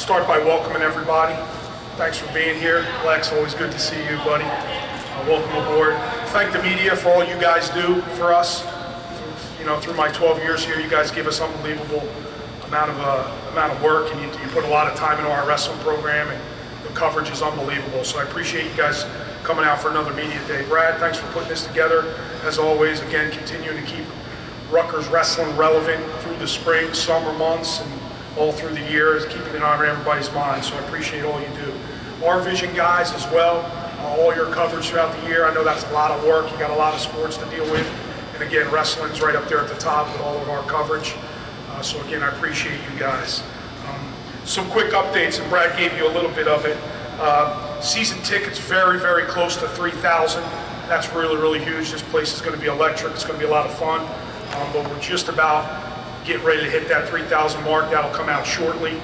Start by welcoming everybody. Thanks for being here. Lex, always good to see you, buddy. Welcome aboard. Thank the media for all you guys do for us. You know, through my 12 years here, you guys give us unbelievable amount of work, and you put a lot of time into our wrestling program, and the coverage is unbelievable. So I appreciate you guys coming out for another media day. Brad, thanks for putting this together. As always, again, continuing to keep Rutgers wrestling relevant through the spring, summer months, and all through the year, keeping it on everybody's mind. So I appreciate all you do. Our Vision guys as well, all your coverage throughout the year. I know that's a lot of work. You got a lot of sports to deal with. And again, wrestling's right up there at the top with all of our coverage. So again, I appreciate you guys. Some quick updates, and Brad gave you a little bit of it. Season tickets very, very close to 3,000. That's really, really huge. This place is going to be electric. It's going to be a lot of fun. But we're just about getting ready to hit that 3,000 mark. That'll come out shortly.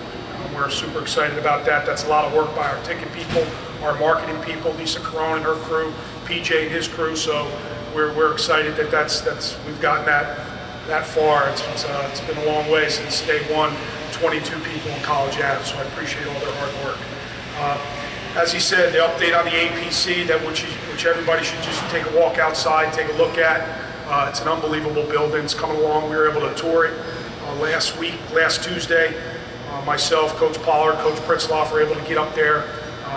We're super excited about that. That's a lot of work by our ticket people, our marketing people, Lisa Caron and her crew, PJ and his crew. So we're excited that we've gotten that far. It's been a long way since day one. 22 people in College Ave, so I appreciate all their hard work. As he said, the update on the APC, which everybody should just take a walk outside, take a look at. It's an unbelievable building. It's coming along. We were able to tour it last Tuesday. Myself, Coach Pollard, Coach Pritzloff were able to get up there,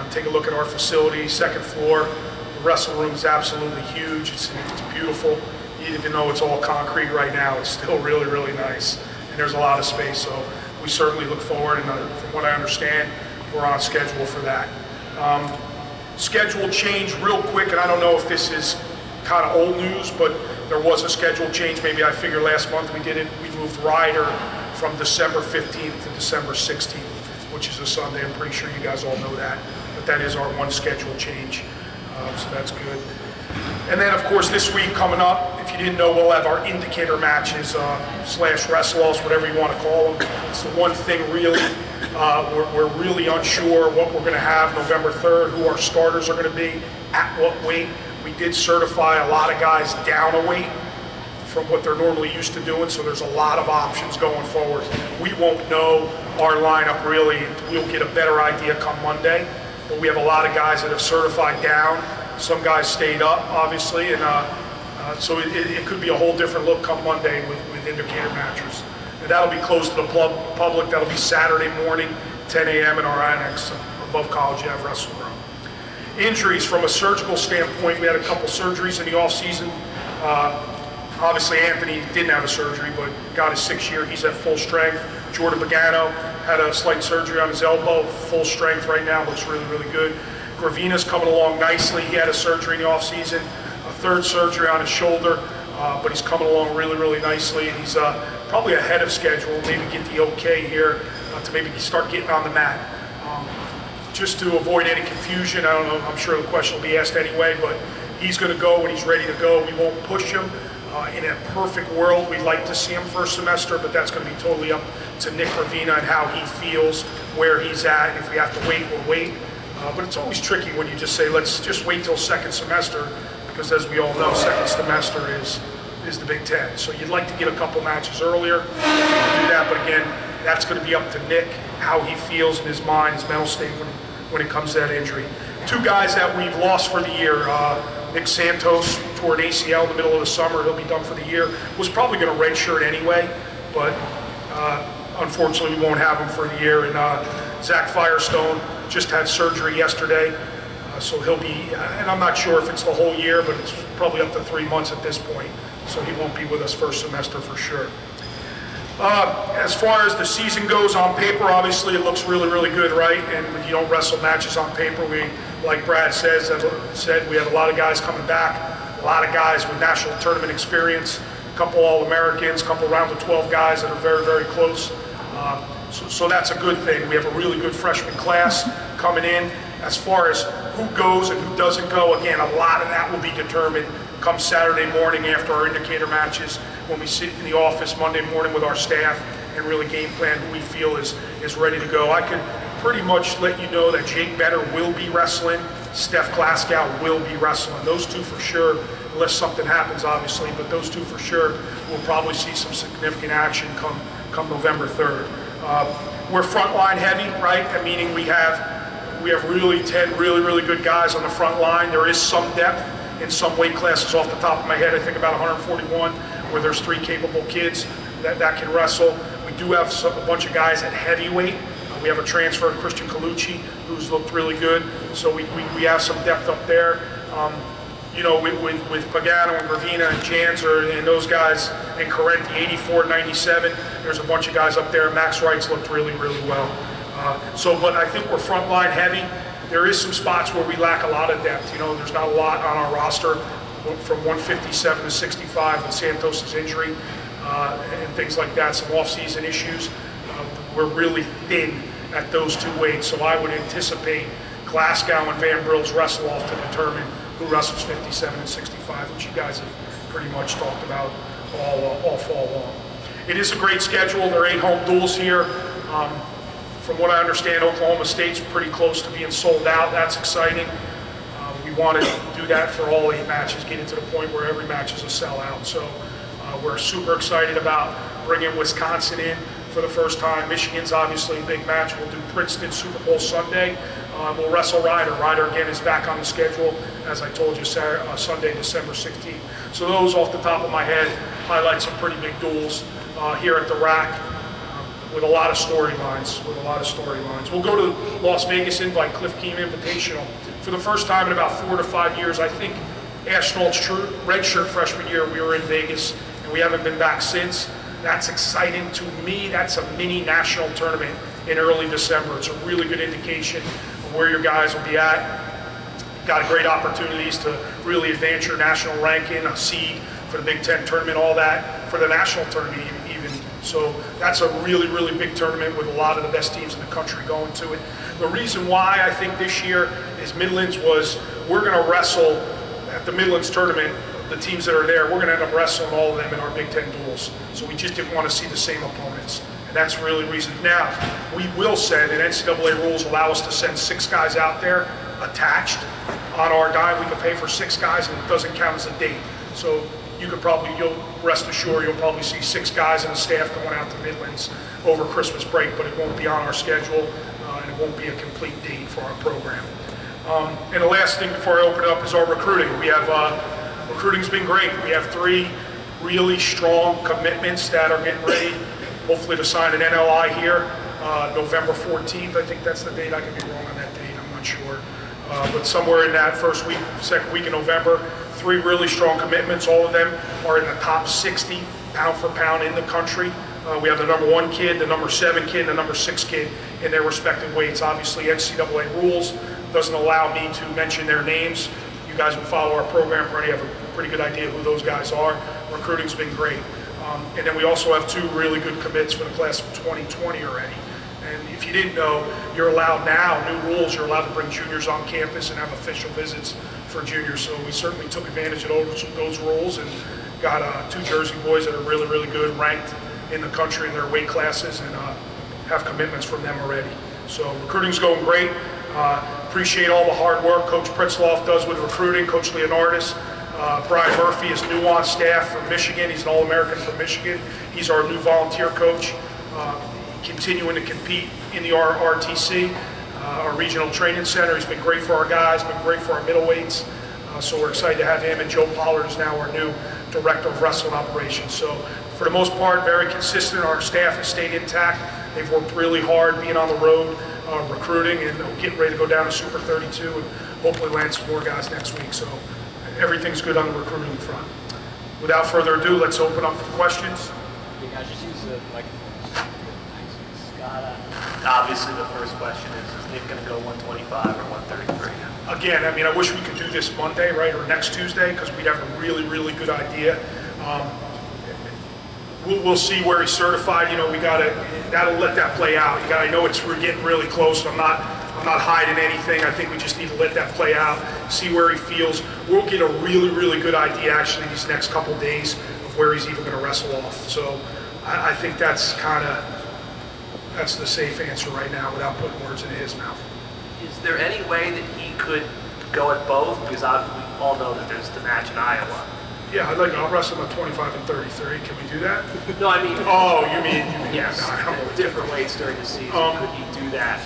take a look at our facility, second floor. The wrestle room is absolutely huge. It's beautiful. Even though it's all concrete right now, it's still really, really nice. And there's a lot of space, so we certainly look forward, and from what I understand, we're on schedule for that. Schedule change real quick, and I don't know if this is kind of old news, but there was a schedule change. Maybe I figured last month we did it. We moved Ryder from December 15th to December 16th, which is a Sunday. I'm pretty sure you guys all know that. But that is our one schedule change, so that's good. And then, of course, this week coming up, if you didn't know, we'll have our indicator matches, slash wrestle-offs, whatever you want to call them. It's the one thing really, we're really unsure what we're going to have November 3rd, who our starters are going to be, at what weight. We did certify a lot of guys down a weight from what they're normally used to doing, so there's a lot of options going forward. We won't know our lineup really. We'll get a better idea come Monday, but we have a lot of guys that have certified down. Some guys stayed up, obviously, and so it could be a whole different look come Monday with indicator matches. And that'll be closed to the public. That'll be Saturday morning, 10 a.m. in our annex above College Ave Wrestling Room. Injuries from a surgical standpoint, we had a couple surgeries in the off-season. Obviously, Anthony didn't have a surgery, but got his 6th year. He's at full strength. Jordan Pagano had a slight surgery on his elbow, full strength right now, looks really, really good. Gravina's coming along nicely. He had a surgery in the off-season, a 3rd surgery on his shoulder, but he's coming along really, really nicely. And he's probably ahead of schedule, maybe get the okay here to maybe start getting on the mat. Just to avoid any confusion, I don't know, I'm sure the question will be asked anyway, but he's going to go when he's ready to go. We won't push him. In a perfect world, we'd like to see him first semester, but that's going to be totally up to Nick Gravina and how he feels, where he's at, and if we have to wait, we'll wait. But it's always tricky when you just say, let's just wait till 2nd semester, because as we all know, 2nd semester is the Big Ten. So you'd like to get a couple matches earlier if you can do that, but again, that's going to be up to Nick, how he feels in his mind, his mental state when it comes to that injury. 2 guys that we've lost for the year, Nick Santos tore an ACL in the middle of the summer. He'll be done for the year. Was probably going to redshirt anyway, but unfortunately we won't have him for the year. And Zach Firestone just had surgery yesterday, so he'll be, and I'm not sure if it's the whole year, but it's probably up to 3 months at this point, so he won't be with us first semester for sure. As far as the season goes on paper, obviously it looks really, really good, right? And when you don't wrestle matches on paper, like Brad said, we have a lot of guys coming back, a lot of guys with national tournament experience, a couple All-Americans, a couple round of 12 guys that are very, very close. So that's a good thing. We have a really good freshman class coming in. As far as who goes and who doesn't go, again, a lot of that will be determined come Saturday morning after our indicator matches, when we sit in the office Monday morning with our staff and really game plan who we feel is ready to go. I could pretty much let you know that Jake Better will be wrestling, Steph Glasgow will be wrestling. Those 2 for sure, unless something happens obviously, but those 2 for sure will probably see some significant action come November 3rd. We're frontline heavy, right? Meaning we have really 10 really good guys on the front line. There is some depth in some weight classes. Off the top of my head, I think about 141, where there's 3 capable kids that can wrestle. We do have a bunch of guys at heavyweight. We have a transfer, Christian Colucci, who's looked really good. So we have some depth up there. You know, with Pagano and Gravina and Janzer and those guys, and Correnti, 84, 97, there's a bunch of guys up there. Max Wright's looked really well. But I think we're frontline heavy. There is some spots where we lack a lot of depth. You know, there's not a lot on our roster from 157 to 65 with Santos' injury and things like that, some off-season issues. We're really thin at those 2 weights, so I would anticipate Glasgow and Van Brill's wrestle off to determine who wrestles 57 and 65, which you guys have pretty much talked about all fall long. It is a great schedule. There are 8 home duels here. From what I understand, Oklahoma State's pretty close to being sold out. That's exciting. We want to do that for all 8 matches, get it to the point where every match is a sellout. So we're super excited about bringing Wisconsin in for the first time. Michigan's obviously a big match. We'll do Princeton Super Bowl Sunday. We'll wrestle Ryder. Ryder, again, is back on the schedule, as I told you, Sunday, December 16th. So those, off the top of my head, highlight some pretty big duels here at the RAC with a lot of storylines. We'll go to Las Vegas Invite, Cliff Keem Invitational. For the first time in about 4 to 5 years, I think Ashnault's redshirt freshman year, we were in Vegas, and we haven't been back since. That's exciting to me. That's a mini national tournament in early December. It's a really good indication of where your guys will be at. Got great opportunities to really advance your national ranking, a seed for the Big Ten tournament, all that for the national tournament even. So that's a really big tournament with a lot of the best teams in the country going to it. The reason why I think this year is Midlands was we're going to wrestle at the Midlands tournament. The teams that are there, we're going to end up wrestling all of them in our Big Ten duels. So we just didn't want to see the same opponents. And that's really the reason. Now, we will send, and NCAA rules allow us to send 6 guys out there attached on our dime. We can pay for 6 guys, and it doesn't count as a date. So you'll rest assured you'll probably see 6 guys and a staff going out to Midlands over Christmas break, but it won't be on our schedule, and it won't be a complete date for our program. And the last thing before I open it up is our recruiting. We have recruiting's been great. We have 3 really strong commitments that are getting ready, hopefully to sign an NLI here, November 14th. I think that's the date. I could be wrong on that date. I'm not sure. But somewhere in that second week in November, 3 really strong commitments. All of them are in the top 60 pound for pound in the country. We have the number 1 kid, the number 7 kid, and the number 6 kid in their respective weights. Obviously, NCAA rules doesn't allow me to mention their names. You guys who follow our program already have a pretty good idea who those guys are. Recruiting's been great. And then we also have 2 really good commits for the class of 2020 already. And if you didn't know, you're allowed now, new rules, you're allowed to bring juniors on campus and have official visits for juniors. So we certainly took advantage of those rules and got 2 Jersey boys that are really good, ranked in the country in their weight classes, and have commitments from them already. So recruiting's going great. Appreciate all the hard work Coach Pritzloff does with recruiting, Coach Leonardis. Brian Murphy is new on staff from Michigan. He's an All-American from Michigan. He's our new volunteer coach, continuing to compete in the RTC, our regional training center. He's been great for our guys, been great for our middleweights. So we're excited to have him, and Joe Pollard is now our new director of wrestling operations. So for the most part, very consistent. Our staff has stayed intact. They've worked really hard being on the road, recruiting, and getting ready to go down to Super 32 and hopefully land some more guys next week. So everything's good on the recruiting front. Without further ado, let's open up for questions. You guys just use the microphone. Scott, obviously the first question is Nick going to go 125 or 133? Again, I mean, I wish we could do this Monday, right, or next Tuesday, because we'd have a really good idea. We'll see where he's certified. You know, that'll let that play out. I know we're getting really close. I'm not hiding anything. I think we just need to let that play out, see where he feels. We'll get a really good idea actually these next couple days of where he's even going to wrestle off. So I think that's the safe answer right now without putting words in his mouth. Is there any way that he could go at both? Because we all know that there's the match in Iowa. Yeah, I'll wrestle him at 25 and 33. Can we do that? No, I mean. Oh, you mean yes. No, different weights during the season. Could he do that?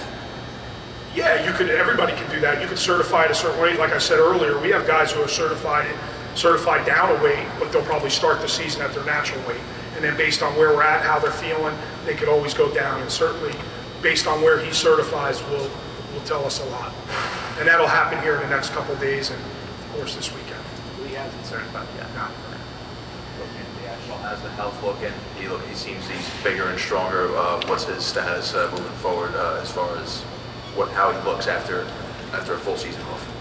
Yeah, you could. Everybody can do that. You could certify at a certain weight. Like I said earlier, we have guys who are certified down a weight, but they'll probably start the season at their natural weight. And then based on where we're at, how they're feeling, they could always go down. And certainly, based on where he certifies, will tell us a lot. And that'll happen here in the next couple of days, and of course this weekend. He hasn't certified yet. No. The actual has the health looking. He seems he's bigger and stronger. What's his status moving forward as far as how he looks after a full season off?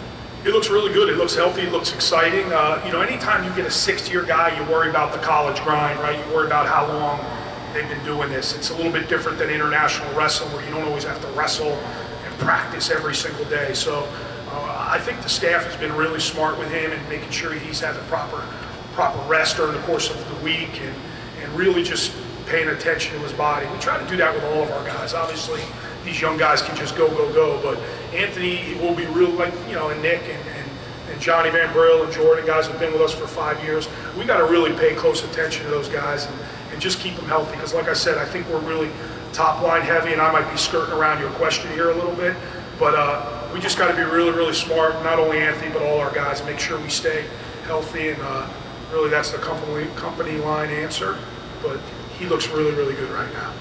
He looks really good. He looks healthy. He looks exciting. Anytime you get a sixth-year guy, you worry about the college grind, right? You worry about how long they've been doing this. It's a little bit different than international wrestling, where you don't always have to wrestle and practice every single day. So I think the staff has been really smart with him and making sure he's had the proper rest during the course of the week and really just paying attention to his body. We try to do that with all of our guys. Obviously, these young guys can just go, but Anthony will be real, and Nick and Johnny Van Brill and Jordan, guys who've been with us for 5 years. We got to really pay close attention to those guys and just keep them healthy, because like I said, I think we're really top line heavy, and I might be skirting around your question here a little bit, but we just got to be really, really smart, not only Anthony, but all our guys, and make sure we stay healthy, and really that's the company line answer, but he looks really, really good right now.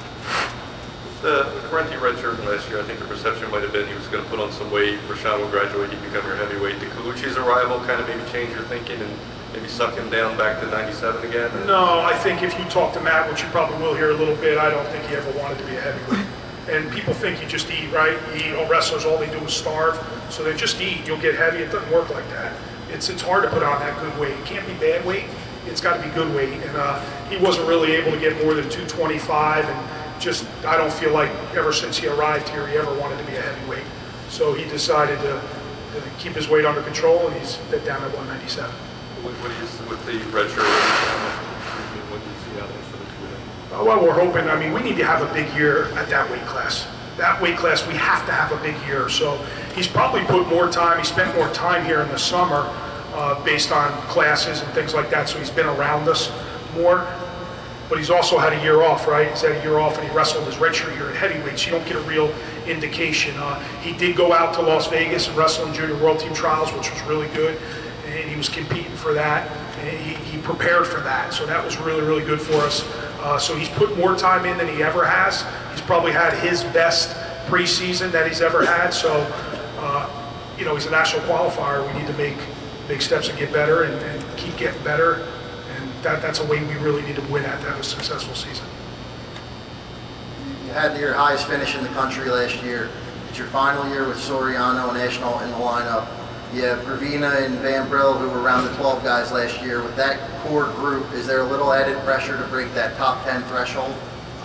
The Corinthian redshirt last year, I think the perception might have been he was going to put on some weight. Rashawn will graduate, he become your heavyweight. Did Kaluchi's arrival kind of maybe change your thinking and maybe suck him down back to 97 again? Or? No, I think if you talk to Matt, which you probably will hear a little bit, I don't think he ever wanted to be a heavyweight. And people think you just eat, right? Wrestlers, all they do is starve. So they just eat, you'll get heavy. It doesn't work like that. It's hard to put on that good weight. It can't be bad weight. It's got to be good weight. And he wasn't really able to get more than 225. And just, I don't feel like ever since he arrived here, he ever wanted to be a heavyweight. So he decided to keep his weight under control, and he's been down at 197. What do you see with the red shirt? What do you see out there for the two? Well, we're hoping, we need to have a big year at that weight class. That weight class, we have to have a big year. So he's probably put more time, he spent more time here in the summer based on classes and things like that, so he's been around us more. But he's also had a year off, right? He's had a year off, and he wrestled his redshirt year at heavyweight, so you don't get a real indication. He did go out to Las Vegas and wrestle in Junior World Team Trials, which was really good, and he was competing for that. And he prepared for that, so that was really, really good for us. So he's put more time in than he ever has. He's probably had his best preseason that he's ever had. So, he's a national qualifier. We need to make big steps and get better and keep getting better. That's a way we really need to win at to have a successful season. You had your highest finish in the country last year. It's your final year with Soriano and National in the lineup. You have Gravina and Van Brill, who were around the 12 guys last year. With that core group, is there a little added pressure to break that top 10 threshold?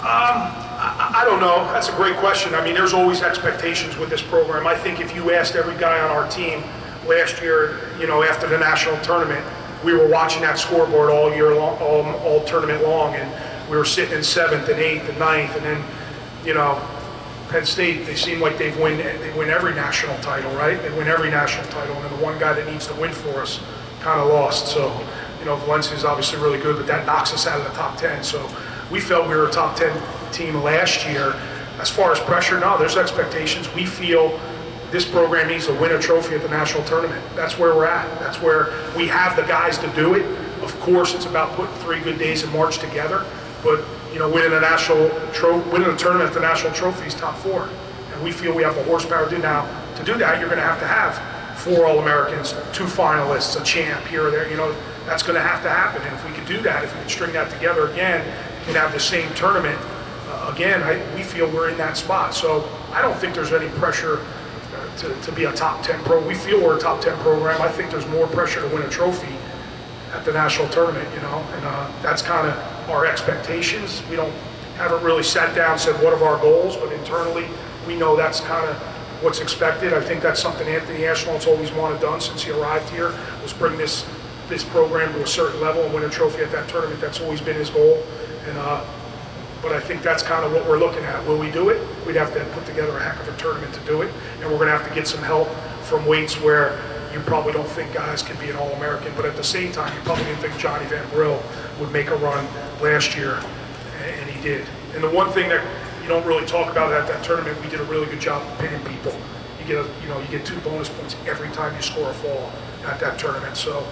I don't know. That's a great question. There's always expectations with this program. I think if you asked every guy on our team last year, after the national tournament, we were watching that scoreboard all year long, all tournament long, and we were sitting in 7th and 8th and 9th, and then, Penn State, they seem like they win every national title, right? They win every national title, and then the one guy that needs to win for us kind of lost. So, Valencia is obviously really good, but that knocks us out of the top 10. So we felt we were a top 10 team last year. As far as pressure, no, there's expectations. We feel this program needs to win a trophy at the national tournament. That's where we're at. That's where we have the guys to do it. Of course, it's about putting 3 good days in March together, but winning a tournament at the national trophy is top 4. And we feel we have the horsepower to do now. To do that, you're going to have 4 All-Americans, 2 finalists, a champ here or there. That's going to happen. And if we could do that, if we could string that together again and have the same tournament again, we feel we're in that spot. So I don't think there's any pressure to be a top 10 pro. We feel we're a top 10 program. I think there's more pressure to win a trophy at the national tournament, and that's kind of our expectations. We haven't really sat down and said what are our goals, but internally we know that's kind of what's expected. I think that's something Anthony Ashlon's always wanted done since he arrived here, was bring this program to a certain level and win a trophy at that tournament. That's always been his goal, but I think that's kind of what we're looking at. Will we do it? We'd have to put together a heck of a tournament to do it, and we're going to have to get some help from weights where you probably don't think guys can be an All-American, but at the same time, you probably didn't think Johnny Van Brill would make a run last year, and he did. And the one thing that you don't really talk about at that tournament, we did a really good job of pinning people. You get 2 bonus points every time you score a fall at that tournament. So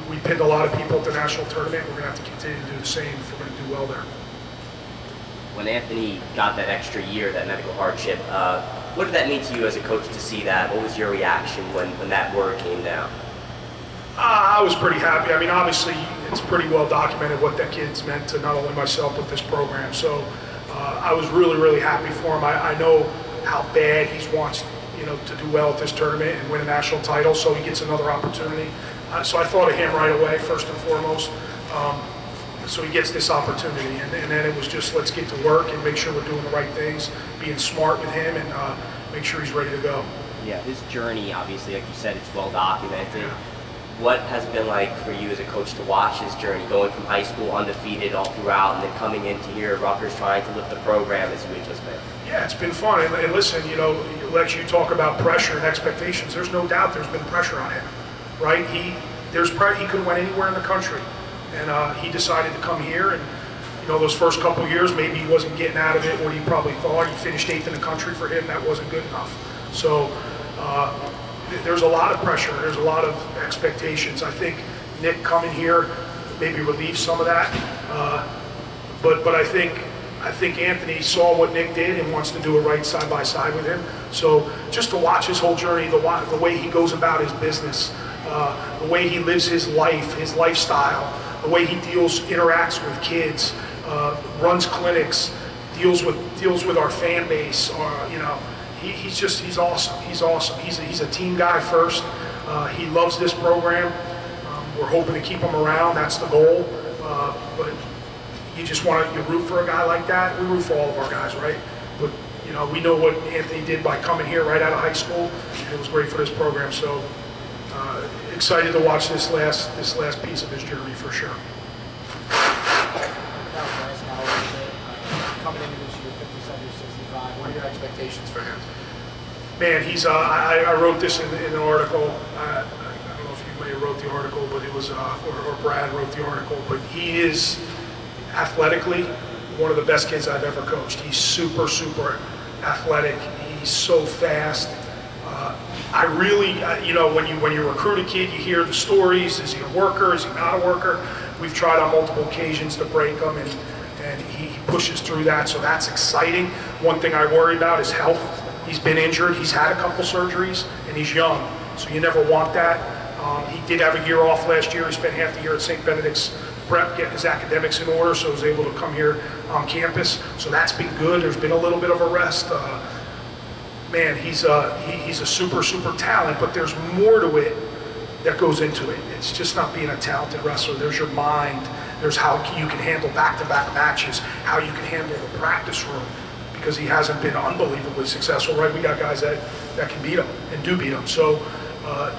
we pinned a lot of people at the national tournament. We're going to have to continue to do the same if we're going to do well there. When Anthony got that extra year, that medical hardship, what did that mean to you as a coach to see that? What was your reaction when that word came down? I was pretty happy. I mean, obviously, it's pretty well documented what that kid's meant to not only myself, but this program. So I was really, really happy for him. I know how bad he wants, to do well at this tournament and win a national title, so he gets another opportunity. So I thought of him right away, first and foremost. So he gets this opportunity, and then it was just, let's get to work and make sure we're doing the right things, being smart with him, and make sure he's ready to go. Yeah, his journey, obviously, like you said, it's well documented. What has it been like for you as a coach to watch his journey, going from high school undefeated all throughout, and then coming into here, Rutgers trying to lift the program as you had just been? Yeah, it's been fun. And listen, Lex, you talk about pressure and expectations. There's no doubt there's been pressure on him, right? He could have went anywhere in the country, and he decided to come here. And those first couple of years, maybe he wasn't getting out of it what he probably thought. He finished 8th in the country. For him, that wasn't good enough. So there's a lot of pressure. There's a lot of expectations. I think Nick coming here maybe relieves some of that. But I think Anthony saw what Nick did and wants to do it right side by side with him. So just to watch his whole journey, the way he goes about his business, the way he lives his life, his lifestyle, the way he interacts with kids, runs clinics, deals with our fan base, he's awesome. He's awesome. He's a team guy first. He loves this program. We're hoping to keep him around. That's the goal. But you just you root for a guy like that. We root for all of our guys, right? But we know what Anthony did by coming here right out of high school, and it was great for this program. So excited to watch this last piece of his journey for sure. Coming into this year, 57-65. What are your expectations for him? Man, I wrote this in an article. I don't know if you may have wrote the article, but it was, or Brad wrote the article, but he is athletically one of the best kids I've ever coached. He's super, super athletic. He's so fast. I really, when you recruit a kid, you hear the stories. Is he a worker? Is he not a worker? We've tried on multiple occasions to break him, and he pushes through that, so that's exciting. One thing I worry about is health. He's been injured. He's had a couple surgeries, and he's young, so you never want that. He did have a year off last year. He spent half the year at St. Benedict's Prep getting his academics in order, so he was able to come here on campus. So that's been good. There's been a little bit of a rest. Man, he's a super, super talent, but there's more to it that goes into it. It's just not being a talented wrestler. There's your mind. There's how you can handle back-to-back matches, how you can handle the practice room, because he hasn't been unbelievably successful, right? We got guys that can beat him and do beat him. So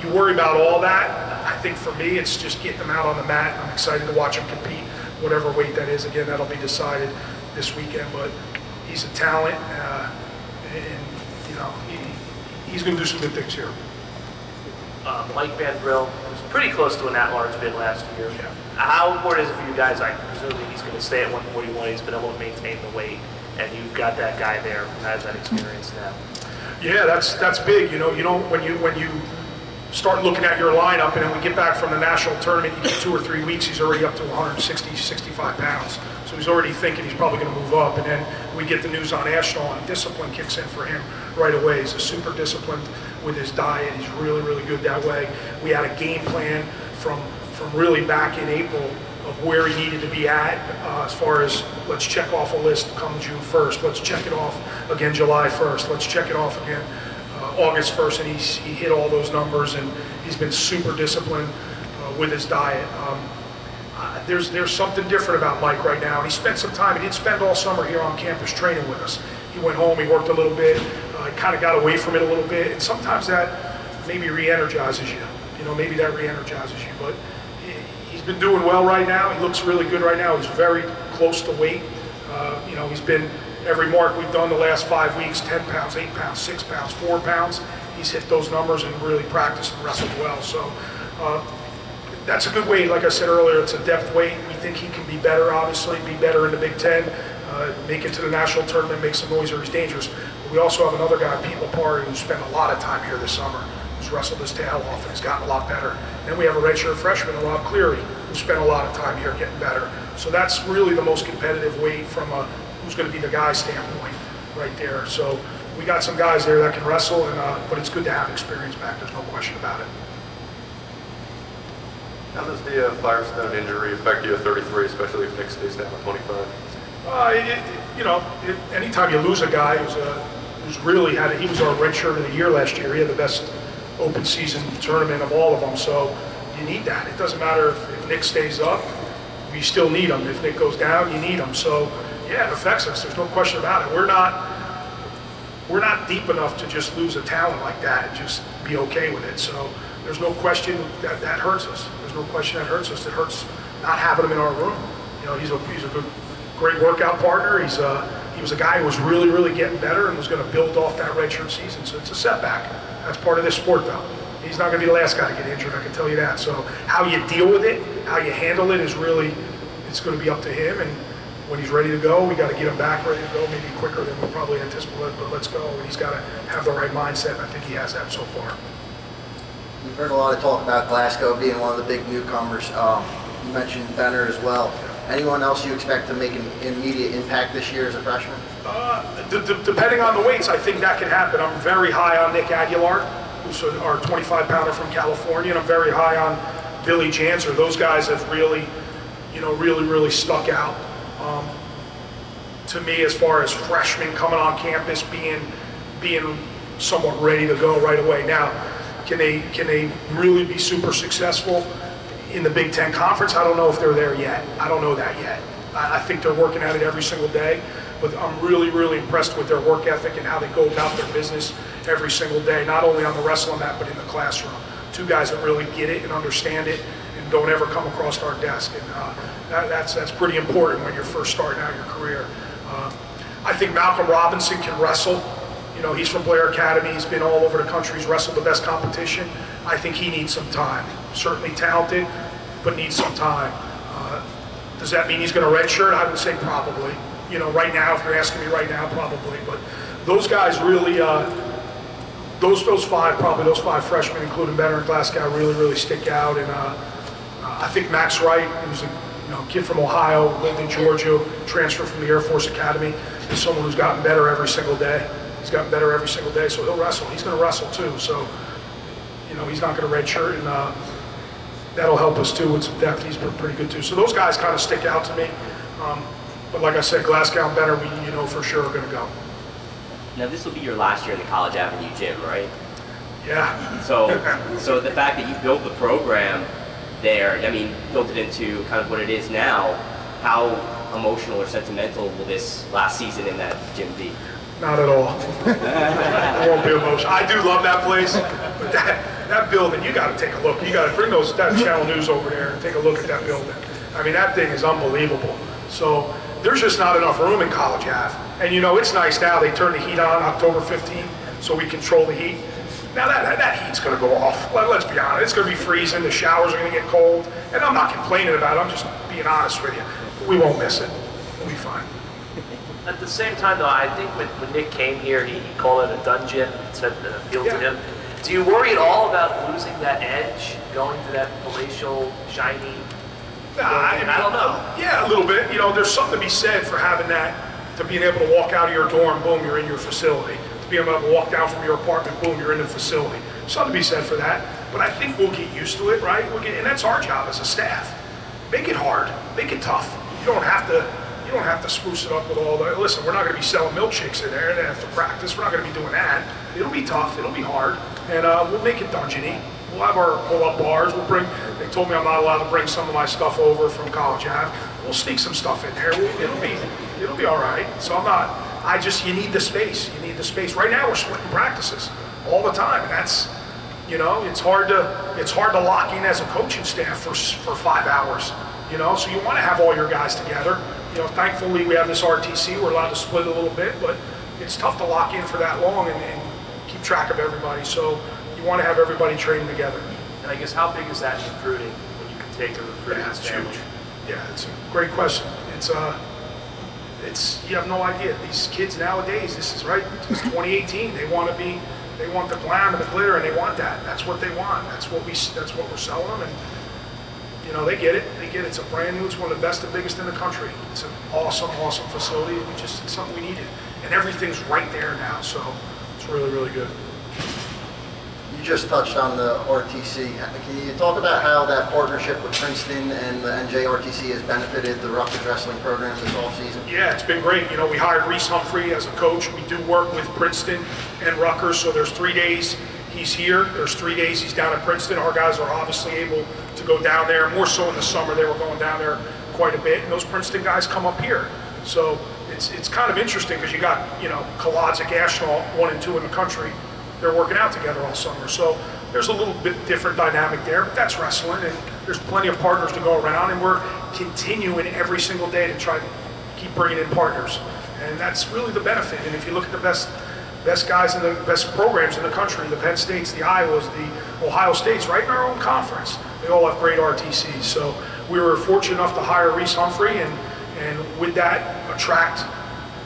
you worry about all that. I think for me, it's just getting him out on the mat. I'm excited to watch him compete, whatever weight that is. Again, that'll be decided this weekend, but he's a talent, and he's going to do some good things here. Mike Van Brill was pretty close to an at-large bid last year. Yeah. How important is it for you guys? I presumably he's going to stay at 141. He's been able to maintain the weight, and you've got that guy there who has that experience now. Yeah, that's big. When you start looking at your lineup, and then we get back from the national tournament, you get 2 or 3 weeks, he's already up to 160, 65 pounds. So he's already thinking he's probably going to move up, and then we get the news on national, and discipline kicks in for him right away. He's a super disciplined with his diet. He's really, really good that way. We had a game plan from really back in April of where he needed to be at as far as let's check off a list come June 1st. Let's check it off again July 1st. Let's check it off again August 1st. And he hit all those numbers, and he's been super disciplined with his diet. There's something different about Mike right now. And he spent some time, he didn't spend all summer here on campus training with us. He went home, he worked a little bit, kind of got away from it a little bit, and sometimes that maybe re-energizes you. Maybe that re-energizes you. But he's been doing well right now. He looks really good right now. He's very close to weight. He's been every mark we've done the last 5 weeks, 10 pounds, 8 pounds, 6 pounds, 4 pounds, he's hit those numbers and really practiced and wrestled well. So that's a good weight. Like I said earlier, it's a depth weight. We think he can be better, obviously, be better in the Big Ten, make it to the national tournament, make some noise, or he's dangerous. But we also have another guy, Pete Lapari, who spent a lot of time here this summer, who's wrestled his tail off and has gotten a lot better. Then we have a redshirt freshman, Rob Cleary, who spent a lot of time here getting better. So that's really the most competitive weight from a who's going to be the guy standpoint right there. So we got some guys there that can wrestle, and but it's good to have experience back. There's no question about it. How does the Firestone injury affect you at 33, especially if Nick stays down at 25? Anytime you lose a guy who's really he was our redshirt of the year last year. He had the best open season tournament of all of them. So you need that. It doesn't matter if Nick stays up, we still need him. If Nick goes down, you need him. So yeah, it affects us. There's no question about it. We're not deep enough to just lose a talent like that and just be okay with it. So there's no question that hurts us. There's no question that hurts us. It hurts not having him in our room. He's a good, great workout partner. He was a guy who was really, really getting better and was going to build off that redshirt season. So it's a setback. That's part of this sport, though. He's not going to be the last guy to get injured, I can tell you that. So how you deal with it, how you handle it is really, it's going to be up to him. And when he's ready to go, we got to get him back ready to go, maybe quicker than we probably anticipated, but let's go. And he's got to have the right mindset, and I think he has that so far. We've heard a lot of talk about Glasgow being one of the big newcomers. You mentioned Benner as well. Anyone else you expect to make an immediate impact this year as a freshman? Depending on the weights, I think that could happen. I'm very high on Nick Aguilar, who's our 25-pounder from California, and I'm very high on Billy Janser. Those guys have really, really stuck out to me as far as freshmen coming on campus, being somewhat ready to go right away. Now, can they really be super successful in the Big Ten Conference? I don't know if they're there yet. I don't know that yet. I think they're working at it every single day, but I'm really, really impressed with their work ethic and how they go about their business every single day, not only on the wrestling mat, but in the classroom. Two guys that really get it and understand it and don't ever come across our desk. And that's pretty important when you're first starting out your career. I think Malcolm Robinson can wrestle. He's from Blair Academy. He's been all over the country. He's wrestled the best competition. I think he needs some time. Certainly talented, but needs some time. Does that mean he's going to redshirt? I would say probably. Right now, if you're asking me right now, probably. But those guys really, those five freshmen, including Benner and Glasgow, really, really stick out. And I think Max Wright, who's a kid from Ohio, lived in Georgia, transferred from the Air Force Academy, is someone who's gotten better every single day. He's gotten better every single day, so he'll wrestle. He's going to wrestle too. So, he's not going to redshirt, and that'll help us too with some depth. He's been pretty good too. So those guys kind of stick out to me. But like I said, Glasgow and Benner, we for sure are going to go. Now this will be your last year in the College Avenue gym, right? Yeah. So the fact that you built the program there, built it into kind of what it is now, how emotional or sentimental will this last season in that gym be? Not at all. It won't be emotional. I do love that place, but that building, you got to take a look. You got to bring that Channel News over there and take a look at that building. That thing is unbelievable. So there's just not enough room in College Ave. And it's nice now. They turn the heat on October 15th, so we control the heat. Now that heat's going to go off. Let's be honest. It's going to be freezing. The showers are going to get cold. And I'm not complaining about it. I'm just being honest with you. We won't miss it. We'll be fine. At the same time, though, I think when Nick came here, he called it a dungeon, said it appealed to him. Do you worry at all about losing that edge, going to that palatial, shiny? I don't know. Yeah, a little bit. There's something to be said for having that, to being able to walk out of your dorm, boom, you're in your facility. To being able to walk down from your apartment, boom, you're in the facility. Something to be said for that. But I think we'll get used to it, right? And that's our job as a staff. Make it hard. Make it tough. You don't have to spruce it up with all the, listen, we're not going to be selling milkshakes in there after practice. We're not going to be doing that. It'll be tough. It'll be hard. And we'll make it dungeony. We'll have our pull-up bars. They told me I'm not allowed to bring some of my stuff over from College Ave. We'll sneak some stuff in there. It'll be all right. So you need the space. You need the space. Right now we're splitting practices all the time. And that's, it's hard to lock in as a coaching staff for 5 hours. So you want to have all your guys together. you know, thankfully we have this RTC. We're allowed to split a little bit, but it's tough to lock in for that long and keep track of everybody. So you want to have everybody training together. And I guess how big is that in recruiting when you can take a recruiting Yeah, it's family? huge. Yeah, it's a great question. It's you have no idea. These kids nowadays, this is right. It's 2018. They want the glam and the glitter, and they want that. That's what they want. That's what we're selling them, and you know they get it. They get it. It's a brand new. It's one of the best and biggest in the country. It's an awesome facility. It's something we needed, and everything's right there now. So it's really, really good. You just touched on the RTC. Can you talk about how that partnership with Princeton and the NJRTC has benefited the Rutgers Wrestling program this offseason? Yeah, it's been great. You know, we hired Reese Humphrey as a coach. We do work with Princeton and Rutgers, so there's 3 days he's here. There's 3 days he's down at Princeton. Our guys are obviously able to go down there. More so in the summer, they were going down there quite a bit, and those Princeton guys come up here. So it's kind of interesting because you got, you know, Kolodzic, Ashnault, 1 and 2 in the country. They're working out together all summer. So there's a little bit different dynamic there, but that's wrestling, and there's plenty of partners to go around, and we're continuing every single day to try to keep bringing in partners. And that's really the benefit. And if you look at the best guys and the best programs in the country, the Penn States, the Iowas, the Ohio States, right in our own conference, they all have great RTCs. So we were fortunate enough to hire Reese Humphrey, and with that attract,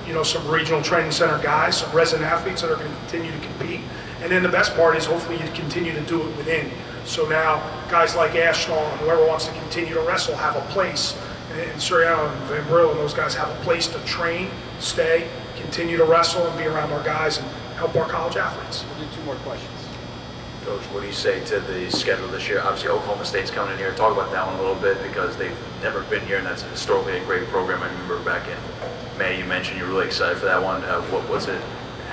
you know, some regional training center guys, some resident athletes that are going to continue to compete. And then the best part is hopefully you continue to do it within. So now guys like Ashnault and whoever wants to continue to wrestle have a place. And Soriano and Van Brill and those guys have a place to train, stay, continue to wrestle and be around our guys and help our college athletes. We'll do 2 more questions. Coach, what do you say to the schedule this year? Obviously, Oklahoma State's coming in here. Talk about that one a little bit because they've never been here, and that's historically a great program. I remember back in May, you mentioned you're really excited for that one. What's it?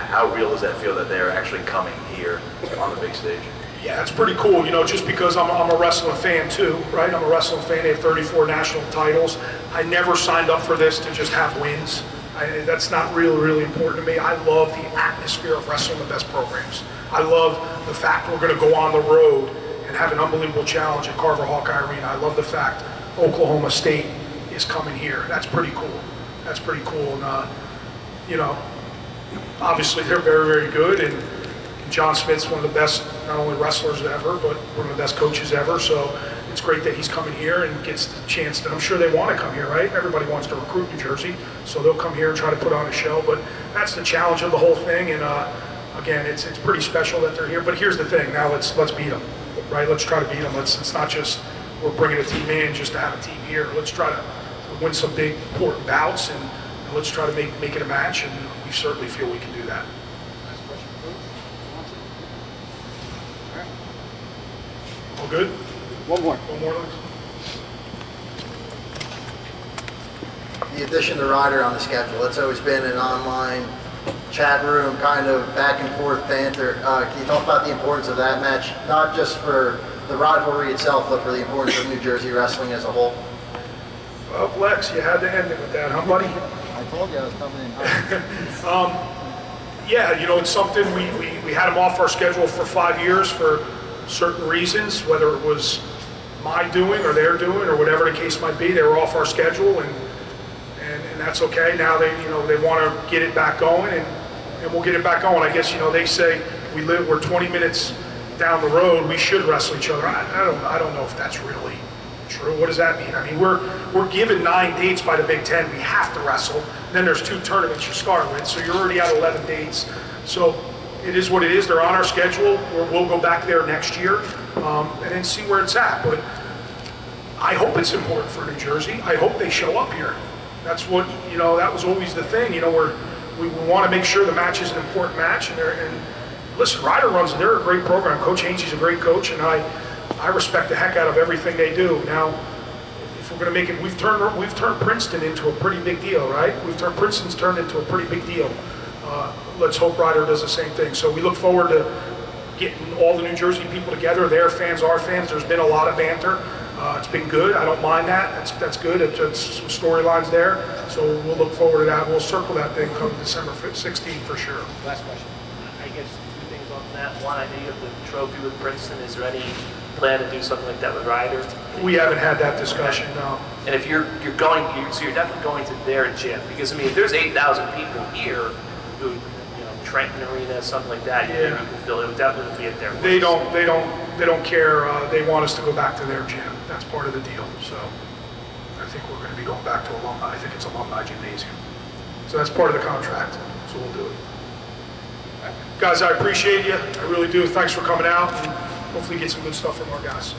How real does that feel that they're actually coming here on the big stage? Yeah, it's pretty cool, you know, just because I'm a wrestling fan too, right? I'm a wrestling fan. They have 34 national titles. I never signed up for this to just have wins. That's not really important to me. I love the atmosphere of wrestling the best programs. I love the fact we're going to go on the road and have an unbelievable challenge at Carver Hawkeye Arena. I love the fact Oklahoma State is coming here. That's pretty cool. That's pretty cool. And, you know, obviously they're very good, and John Smith's one of the best, not only wrestlers ever, but one of the best coaches ever. So it's great that he's coming here and gets the chance to, I'm sure they want to come here, right? Everybody wants to recruit New Jersey, so they'll come here and try to put on a show. But that's the challenge of the whole thing, and again, it's pretty special that they're here. But here's the thing, now let's beat them, right? Let's try to beat them. It's not just we're bringing a team in just to have a team here. Let's try to win some big important bouts, and let's try to make it a match, and we certainly feel we can do that. Last question, Coach. All right. All good? One more. One more, Lex? The addition to Ryder on the schedule, it's always been an online chat room, kind of back and forth banter. Can you talk about the importance of that match, not just for the rivalry itself, but for the importance of New Jersey wrestling as a whole? Well, Lex, you had to end it with that, huh, buddy? I told you I was coming in. Yeah, you know, it's something we had them off our schedule for 5 years for certain reasons, whether it was my doing or their doing or whatever the case might be. They were off our schedule, and that's okay. Now they want to get it back going, and we'll get it back going. I guess, you know, they say we're 20 minutes down the road, we should wrestle each other. I don't know if that's really true. What does that mean? I mean, we're given 9 dates by the Big Ten. We have to wrestle. And then there's 2 tournaments you start with, so you're already at 11 dates. So it is what it is. They're on our schedule. We'll go back there next year and then see where it's at. But I hope it's important for New Jersey. I hope they show up here. That's what, you know, that was always the thing. You know, we want to make sure the match is an important match. And listen, Ryder runs, they're a great program. Coach Hainsey's a great coach, and I respect the heck out of everything they do. Now, if we're going to make it, we've turned Princeton into a pretty big deal, right? Princeton's turned into a pretty big deal. Let's hope Ryder does the same thing. So we look forward to getting all the New Jersey people together, their fans, our fans. There's been a lot of banter. It's been good. I don't mind that. That's good. It's some storylines there. So we'll look forward to that. We'll circle that thing come December 16th for sure. Last question. I guess 2 things on that. One, I know you have the trophy with Princeton. Is there any plan to do something like that with Ryder? We haven't had that discussion, no. And if you're going, so you're definitely going to their gym, because I mean, if there's 8,000 people here who, Trenton Arena, something like that, you can feel it would definitely be at their place. They don't care. They want us to go back to their gym. That's part of the deal. So I think we're going to be going back to alumni. I think it's alumni gymnasium. So that's part of the contract. So we'll do it. Guys, I appreciate you. I really do. Thanks for coming out, and hopefully get some good stuff from our guys.